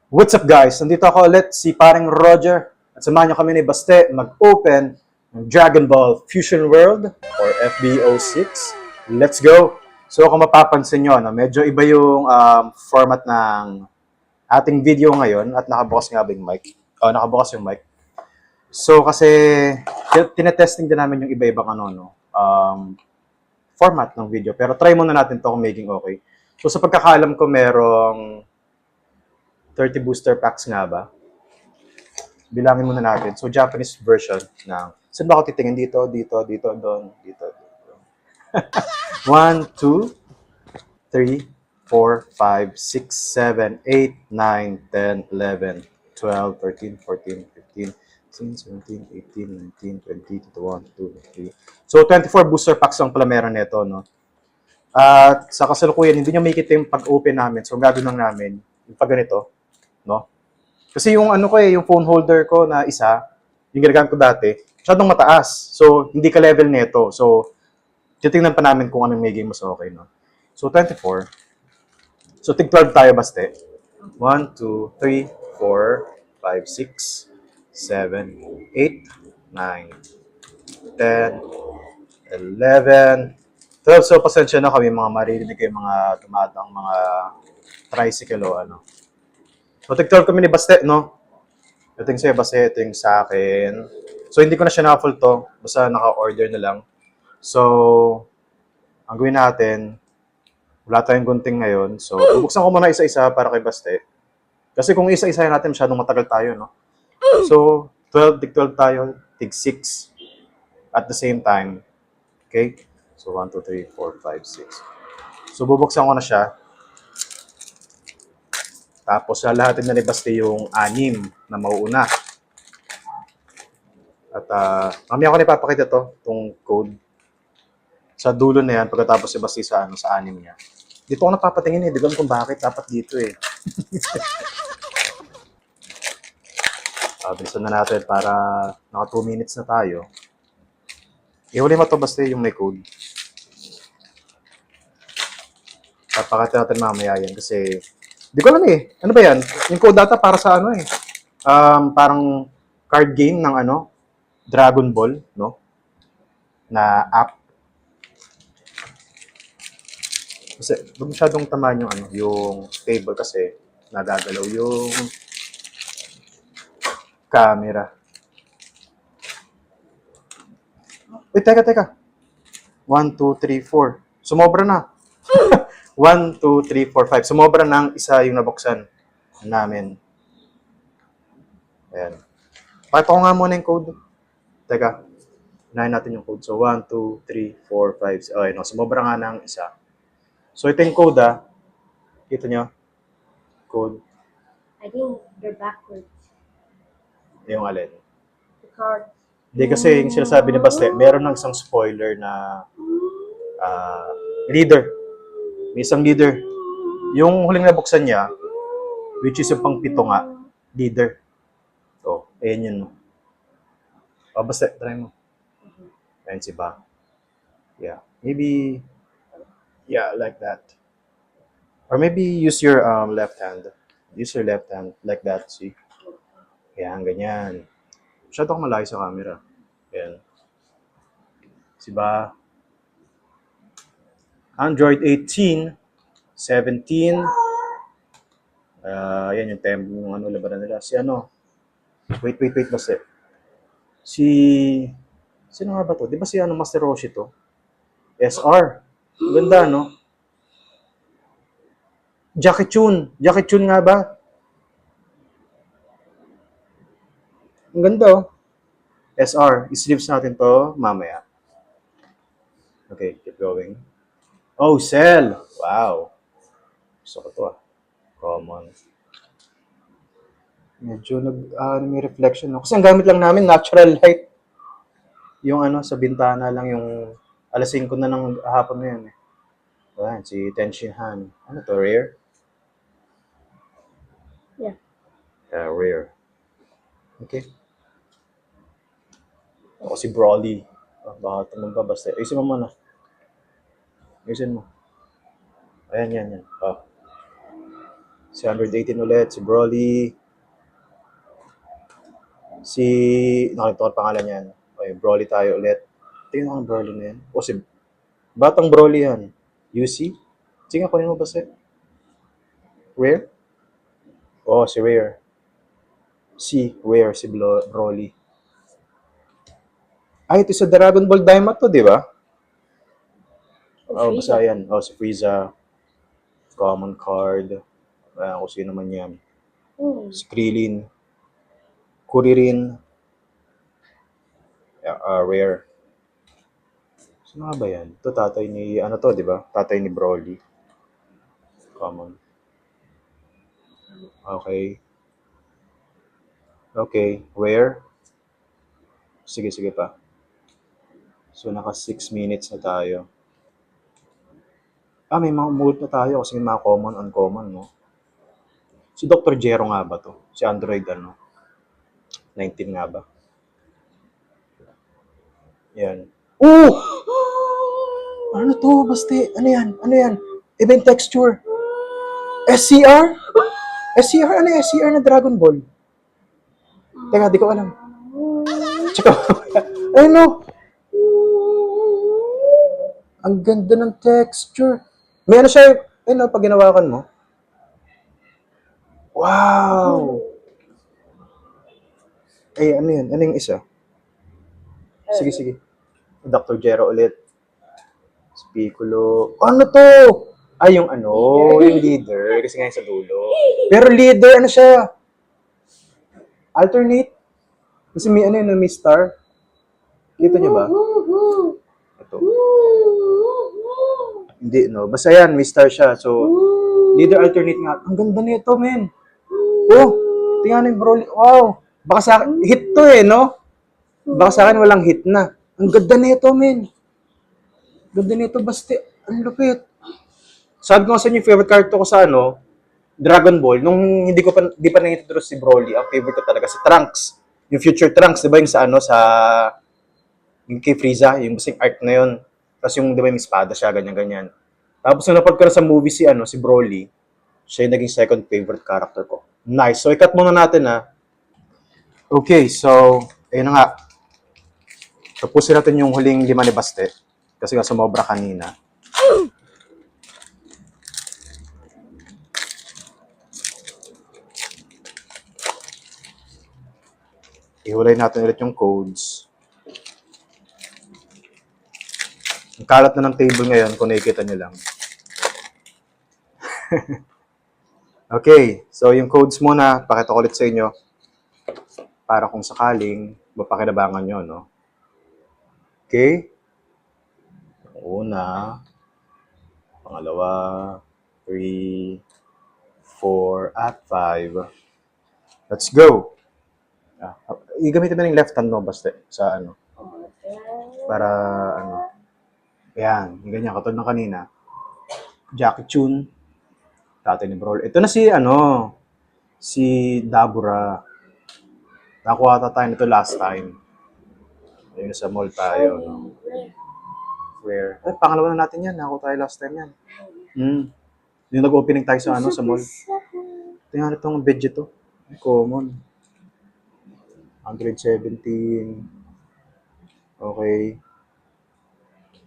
What's up guys? Nandito ako ulit si paring Roger at samahan niyo kami ni Baste mag-open ng Dragon Ball Fusion World or FBO6. Let's go! So kung mapapansin nyo, medyo iba yung format ng ating video ngayon at nakabukas nga ba yung mic? Nakabukas yung mic. So kasi tinetesting din namin yung iba-ibang format ng video. Pero try muna natin to kung maging okay. So sa pagkakaalam ko merong 30 booster packs nga ba? Bilangin muna natin. So, Japanese version ng... Saan ba ako titingin? Dito, doon, dito. 1, 2, 3, 4, 5, 6, 7, 8, 9, 10, 11, 12, 13, 14, 15, 16, 17, 18, 19, 20, 21, 22, 23. So, 24 booster packs ang pala meron nito, no? At sa kasalukuyan, hindi nyo makikita yung pag-open namin. So, gagawin lang namin yung pag ganito, no? Kasi yung yung phone holder ko na isa, yung ginagamit ko dati, masyadong mataas. So, hindi ka level nito. So, titingnan pa namin kung anong maging mas okay, no? So, 24. So, tig 12 tayo, baste. 1, 2, 3, 4, 5, 6, 7, 8, 9, 10, 11, 12. So, pasensya na kami mga maririnig kayo mga dumadang mga tricycle o ano. So, tig 12 kami ni Baste, no? Ito yung sa'yo, basta ito yung sa akin. So, hindi ko na siya na-full to. Basta naka-order na lang. So, ang gawin natin, wala tayong gunting ngayon. So, bubuksan ko muna isa-isa para kay Baste. Kasi kung isa-isa natin, masyadong matagal tayo, no? So, 12, tig 12 tayo, tig 6 at the same time. Okay? So, 1, 2, 3, 4, 5, 6. So, bubuksan ko na siya. Tapos, lalahatin na ni Baste yung 6 na mauuna. At mamaya ko na ipapakita itong code. Sa dulo na yan, pagkatapos si Basti sa anim niya. Dito ako napapatingin eh. Di ba kung bakit dapat dito eh. Bilisan na natin para naka 2 minutes na tayo. Ihuli mo ito Basti yung may code. Papakita natin mamaya yan kasi di ko alam eh. Ano ba yan? Yung code data para sa ano eh. Parang card game ng Dragon Ball, no? Na app. Kasi huwag masyadong tamaan yung table kasi nagagalaw yung camera. Uy, teka. 1, 2, 3, 4. Sumobra na. 1, 2, 3, 4, 5. Sumobra ng isa yung nabuksan namin. Ayan. Pakita ko nga muna yung code. Teka. Unahin natin yung code. So, 1, 2, 3, 4, 5. Okay, no. Sumobra nga ng isa. So, ito yung code Kita nyo? Code. I think they're backwards. Yung alin. The card. Hindi kasi yung sinasabi ni Baste, meron ng isang spoiler na leader. May isang leader. Yung huling nabuksan niya, which is yung pang-pito nga, leader. So, ayan yun. Baste, try mo. Ayan si Ba. Yeah. Maybe, yeah, like that. Or maybe use your left hand. Use your left hand like that, see? Ayan, ganyan. Masyado akong malayo sa camera. Ayan. Si Ba. Android 18, 17. Yan yung tempo ng labanan nila. Wait, basta. Sino nga ba to? Di ba si Master Roshi to? SR. Ganda, no? Jackie Chun nga ba? Ang ganda, oh. SR. Islips natin to mamaya. Okay, keep going. Oh, Cell. Wow. Gusto ko to, Common. Medyo may reflection. No? Kasi ang gamit lang namin, natural light. Yung sa bintana lang yung alas 5 na ng hapon na yan. Ayan, si Tenshin Han. Ano to, rare? Yeah. Rare. Okay. Ako si Broly. Baka tumumpa basta. Ayusin mo muna. Ayusin mo. Ayan, yan. Si 118 ulit, si Broly. Si, nakalimutan ko ang pangalan niyan. Okay, Broly tayo ulit. Tingnan ko ang Broly na yan. O si, batang Broly yan. UC? Sige, kunin mo ba si Rare? Oo, si Rare. Si Rare, si Broly. Ay, ito sa Dragon Ball Daima to, di ba? Oh, basta Frieza. yan. Oh, si Frieza. Common card. Kung sino man yan. Si Krillin. Kuririn. Rare. Sino nga ba yan? Ito tatay ni, ano to, di ba? Tatay ni Broly. Common. Okay. Okay. Rare. Sige, sige pa. So, naka 6 minutes na tayo. May mga mood na tayo kasi may mga common, uncommon, no? Si Dr. Jero nga ba to? Si Android, 19 nga ba? Yan. Oh! Ano to? Basta, ano yan? Ano yan? Event texture. SCR? SCR? Ano yung SCR na Dragon Ball? Teka, di ko alam. Tsaka, ayun no. Ang ganda ng texture. May ano siya, ayun no, pag ginawakan mo. Wow! Ay, ano yan? Ano yung isa? Sige, sige. Dr. Jero ulit. Si Piccolo. Ano to? Ay, yung ano, yung leader. Kasi nga yung sa dulo. Pero leader, ano siya? Alternate? Kasi may ano yun, may star. Kita niyo ba? Ito. Hindi, no? Basta yan, may star siya. So, leader alternate nga. Ang ganda nito, men. Oh, tingnan yung Broly. Wow. Baka sa akin, hit to eh, no? Baka sa akin walang hit na. Ang ganda nito, men. Ganda nito, basta. Ang lupit. Sabi ko nga sa inyo, favorite character ko sa Dragon Ball. Nung di pa na-introduce si Broly, ang favorite ko talaga si Trunks. Yung Future Trunks, di ba yung yung kay Frieza, yung basing arc na yun. Tapos yung, di ba, yung espada siya, ganyan-ganyan. Tapos nung napag ko na sa movie si Broly, siya yung naging second favorite character ko. Nice. So, ikat muna natin, ha. Okay, so, ayun na nga. Tapusin natin yung huling 5 ni Baste. Kasi nga sumobra kanina. Ihulay natin ulit yung codes. Ang kalat na ng table ngayon, kung nakikita nyo lang. Okay, so yung codes muna, pakita ko ulit sa inyo. Para kung sakaling mapakinabangan nyo, no? Okay? Una, pangalawa, 3, 4, at 5. Let's go! Igamitin mo yung left hand mo, basta sa para yan, yung ganyan, katulad ng kanina. Jackie Chun, tatay ni Broly. Ito na si Dabura. Nakuha tayo nito last time. Ayun, sa mall tayo, no? Where? Pangalawa na natin yan. Nakuha tayo last time yan. Yung nag-opening tayo sa mall. Tingnan itong Vegito. Common. 117. Okay.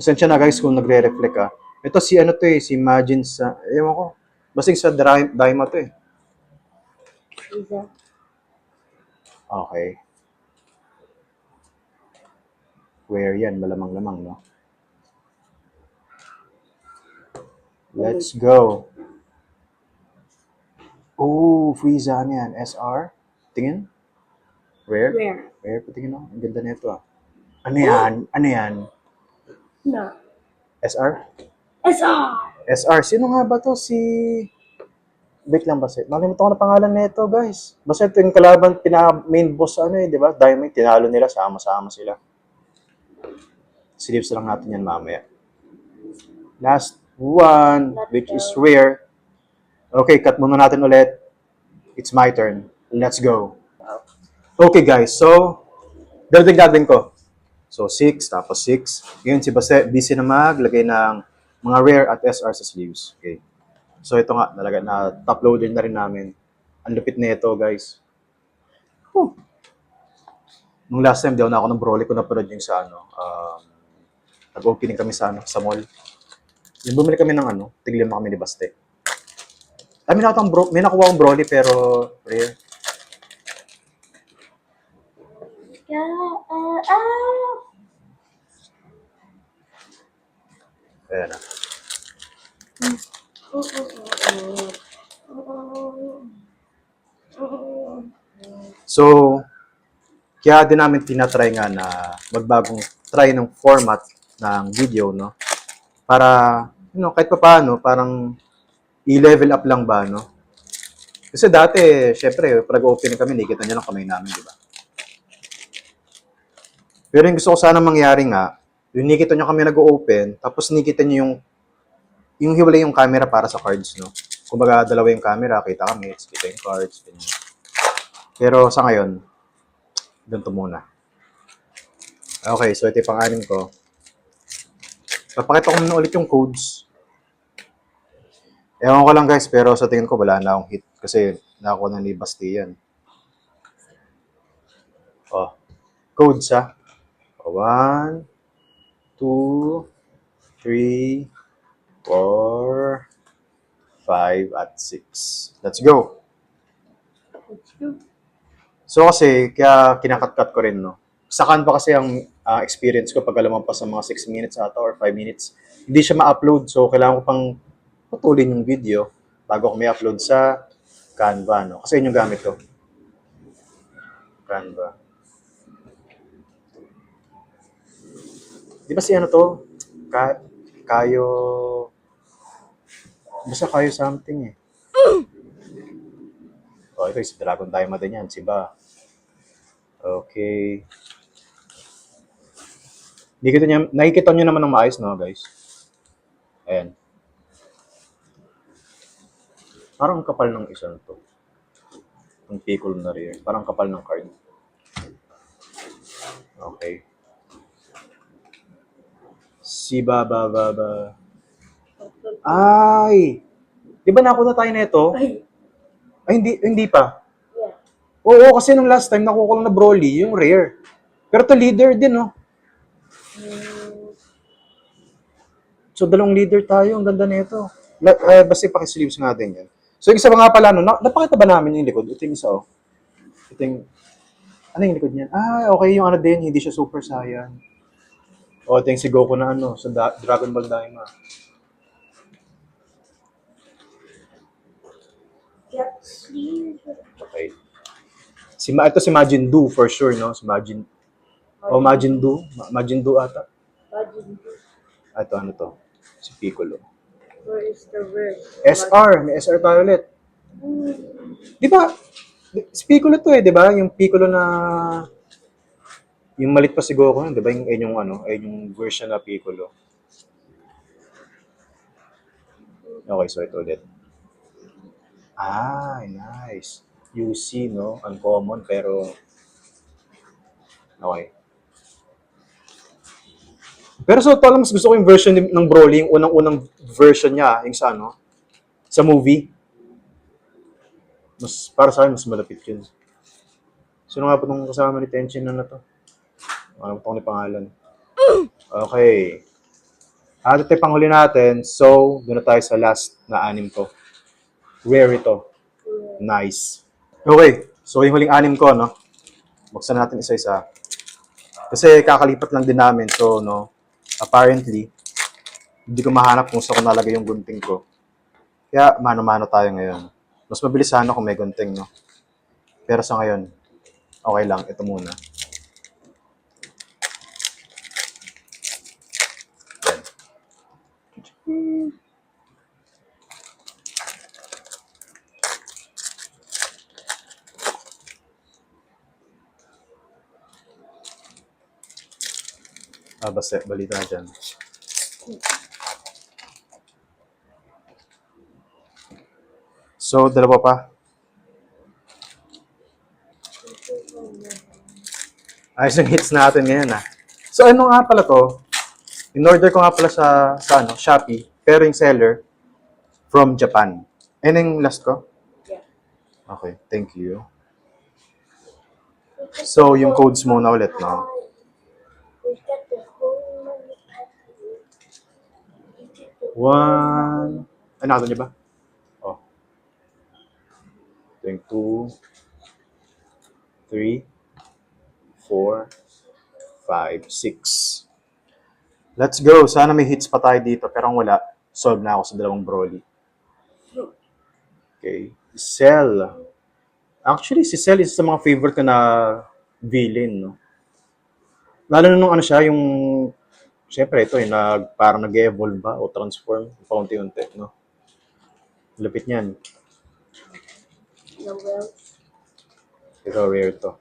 Pasensya na guys kung nagre-reflect Ito si Imagine sa, ewan ko. Basing sa Daima to eh. Frieza. Okay. Where yan? Malamang-lamang, no? Let's go. Oh, Frieza ano yan? SR? Tingin? Rare? Rare, patingin ako. Ang ganda nito Ano yan? Ano yan? No. SR? SR! SR. Sino nga ba to? Wait lang ba? Nakalimutan ko na pangalan nito, guys. Basta ito yung kalaban, main boss di ba? Diamond, tinalo nila, sama-sama sila. Sleeves lang natin yan mamaya. Last one, which is rare. Okay, cut muna natin ulit. It's my turn. Let's go. Okay, guys. So, gagawin ko. So, 6, tapos 6. Ngayon, si Base, busy na maglagay ng mga rare at SR sa sleeves. Okay. So ito nga, talaga na upload na rin namin. Ang lupit nito, guys. Whew. Nung last time, daw na ako ng Broly ko napanood yung sa ano, nag-opening kami sa ano, sa mall. Yung bumili kami ng ano, tiglima kami ni Baste. Ay, may nakuha akong Broly pero rare. Ayan na. So, kaya din namin tinatry nga na magbagong try ng format ng video, no? Para, kahit pa paano, parang i-level up lang ba, no? Kasi dati, syempre, pag opening kami, nakikita nyo lang kamay namin, di ba? Pero yung gusto ko sana mangyari nga, yung nakikita nyo kami nag-open, tapos nakikita nyo yung hiwalay yung camera para sa cards, no? Kumbaga, dalawa yung camera, kita kami, kita yung cards, ganyan. Pero sa ngayon, ganito muna. Okay, so ito yung pang-anim ko. Papakita ko muna ulit yung codes. Ewan ko lang guys, pero sa tingin ko wala na akong hit kasi nakakuha na ni Bastian. Oh, codes ha. 1, 2, 3, 4, 5, at 6. Let's go! So kasi, kaya kinakat-cut ko rin, no? Sa Canva kasi ang experience ko pag lumampas sa mga 6 minutes ata or 5 minutes, hindi siya ma-upload. So, kailangan ko pang putulin yung video bago ko may upload sa Canva, no? Kasi yun yung gamit ko. Canva. Di ba si ano to? Kayo... Basta kayo something eh. Oh, ito si Dragon Diamond din yan. Si Ba. Okay. Nakikita nyo naman ng maayos, no, guys? Ayan. Parang kapal ng isa to. Ang pickle na rear. Parang kapal ng card. Okay. Si Ba. Ay! Di ba nakuha tayo na ito? Ay, Ay, hindi pa. yeah. Oo, kasi nung last time nakuha ko lang na Broly, yung rare. Pero to leader din, no? So, dalawang leader tayo. Ang ganda nito. Basta ipakisleeves natin yan. So, yung isa pa nga pala, no? Napakita ba namin yung likod? Ito yung isa, oh. Ito yung... Ano yung likod niyan? Ah, okay. Yung ano din, hindi siya Super Saiyan. O, ito yung si Goku na ano, sa Dragon Ball Daima. Yep, please. Okay. Ito si Majin Buu for sure, no? Si Majin... O, Majin Buu. Majin Buu ata. Ito, ano to? Si Piccolo. Where is the word? SR. May SR tayo ulit. Di ba? Si Piccolo to eh, di ba? Yung Piccolo na... Yung malit pa si Goku, di ba? Yung ano, yung version na Piccolo. Okay, so ito ulit. Ah, nice. UC, no? Uncommon, pero... Okay. Pero sa totoo lang, mas gusto ko yung version ng Broly, yung unang-unang version niya, yung sa ano, sa movie. Para sa akin, mas malapit yun. Sino nga po itong kasama ni Tenshin na to? Ano po ni pangalan? Okay. Ito tayo panghuli natin. So, doon na tayo sa last na anim ko. Rare ito. Nice. Okay. So, yung huling anim ko, no? Buksan natin isa-isa. Kasi kakalipat lang din namin. So, no? Apparently, hindi ko mahanap kung saan ko nalagay yung gunting ko. Kaya, mano-mano tayo ngayon. Mas mabilis sana kung may gunting, no? Pero sa ngayon, okay lang. Ito muna. Basta, balita na dyan. So, dalawa pa. Ayos yung hits natin ngayon, ah. So, ano nga pala to? In-order ko nga pala sa Shopee, pero yung seller, From Japan. Ayun na yung last ko? Yeah. Okay, thank you. So, yung codes muna ulit, no? We got the whole money. One. Ay, nakita niyo ba? Oh. Ito yung 2, 3, 4, 5, 6. Let's go. Sana may hits pa tayo dito. Pero ang wala, solve na ako sa dalawang Broly. Okay. Cell. Actually, si Cell is sa mga favorite ko na villain, no? Lalo na nung ano siya, yung... Siyempre, ito, yung parang nag-evolve ba o transform paunti-unti, no? Lupit niyan. No well. Ito, rare to.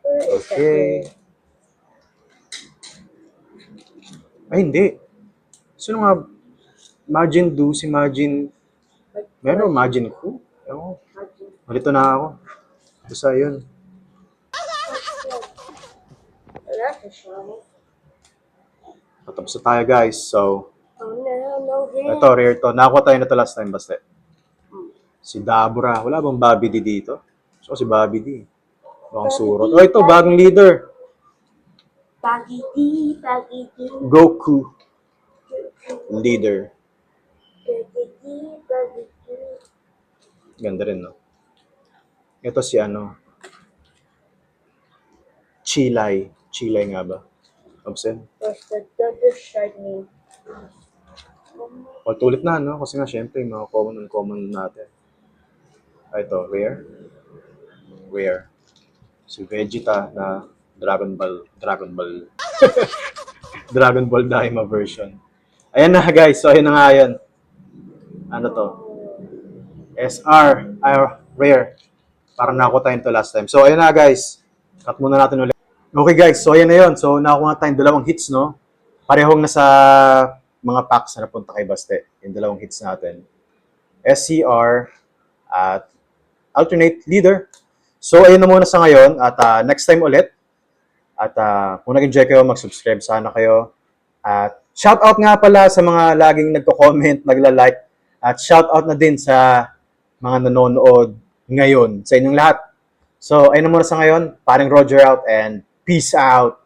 Where is the Okay. Ay, hindi. Sino nga? Majin Du, si Majin... red? Meron, Majin Ku? Ewan ko. Imagine. Malito na ako. Basta yun. Wala siya shiny. Patapos na tayo, guys. So, Oh no, no hit. ito, rare to. Nakakuha tayo na to last time, basta. Si Dabura. Wala bang Bobby D dito? So, si Bobby D. Bang surot. Oh, ito, bagong leader. Baggy D, baggy D. Goku. Leader. Baggy D, baggy D. Ganda rin, no? Ito si ano. Chilay. Chilay nga ba? Obsen. Where's the double shiny? Ulit na, no? Kasi nga, syempre, yung mga common natin. Ito, rare. Rare. Si Vegeta na Dragon Ball. Dragon Ball Daima version. Ayan na, guys. So, ayan na nga yun. Ano to? SR. Rare. Parang nakuha tayo ito last time. So, ayan na, guys. Cut muna natin ulit. Okay, guys. So, ayan na yun. So, nakuha tayong dalawang hits, no? Parehong nasa mga packs na napunta kay Baste. Yung dalawang hits natin. SCR at alternate leader. So, ayun na muna sa ngayon. At next time ulit. At kung nag-enjoy kayo, mag-subscribe sana kayo. At shoutout nga pala sa mga laging nagko-comment, nagla-like. At shoutout na din sa mga nanonood ngayon sa inyong lahat. So, ayun na muna sa ngayon. Paring Roger out and peace out.